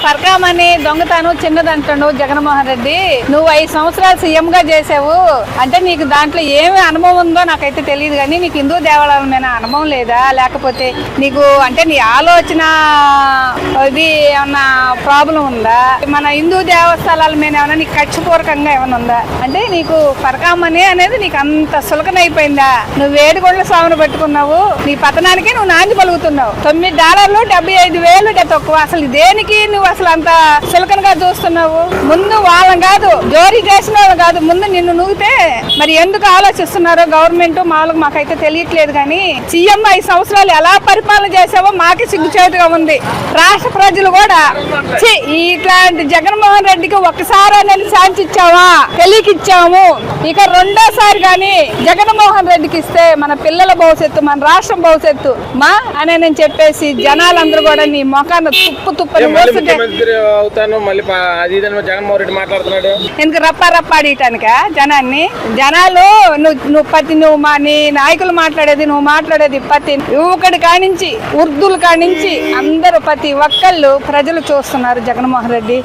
పరకామని దొంగతనం చిన్నదంటాడు జగన్మోహన్ రెడ్డి. నువ్వు 5 సంవత్సరాలు సీఎం గా చేసావు అంటే నీకు దాంట్లో ఏమి అనుభవం ఉందో నాకైతే తెలియదు. కానీ నీకు హిందూ దేవాలయాల మీద అనుభవం లేదా, లేకపోతే నీకు అంటే నీ ఆలోచన ఇది ఏమన్నా ప్రాబ్లం ఉందా, మన హిందూ దేవస్థానాల మీద ఏమన్నా నీకు కక్షపూర్వకంగా ఏమైనా ఉందా అంటే నీకు పరకామని అనేది నీకు అంత సులకనైపోయిందా? నువ్వు వేడుకొండల స్వామిని పట్టుకున్నావు, నీ పతనానికి నువ్వు నాంది పలుకుతున్నావు. $9 $75,000 తక్కువ. అసలు దేనికి నువ్వు అసలు అంత సులకనగా చూస్తున్నావు? ముందు వాళ్ళని కాదు, జోరీ చేసిన వాళ్ళు కాదు, ముందు నిన్ను నూగితే మరి ఎందుకు ఆలోచిస్తున్నారో గవర్నమెంట్ మామూలుగా మాకైతే తెలియట్లేదు. కానీ సీఎం 5 సంవత్సరాలు ఎలా పరిపాలన చేసావో మాకే సిగ్గుచేటుగా ఉంది. రాష్ట్ర ప్రజలు కూడా ఇట్లాంటి జగన్మోహన్ రెడ్డికి ఒక్కసారి అనేది ఛాన్స్ ఇచ్చావా, తెలియకిచ్చాము. ఇక రెండోసారి కానీ జగన్మోహన్ రెడ్డికి ఇస్తే మన పిల్లల భవిష్యత్తు, మన రాష్ట్రం భవిష్యత్తు మా అని నేను చెప్పేసి జనాలందరూ కూడా నీ మొఖాన్ని తుప్పని ఎందుకు రప్పాడియటానిక జనాన్ని? జనాలు నువ్వు మా నీ నాయకులు మాట్లాడేది, నువ్వు మాట్లాడేది ప్రతి యువకుడి కానించి వృద్ధుల కానించి అందరూ ప్రతి ఒక్కళ్ళు ప్రజలు చూస్తున్నారు జగన్మోహన్ రెడ్డి.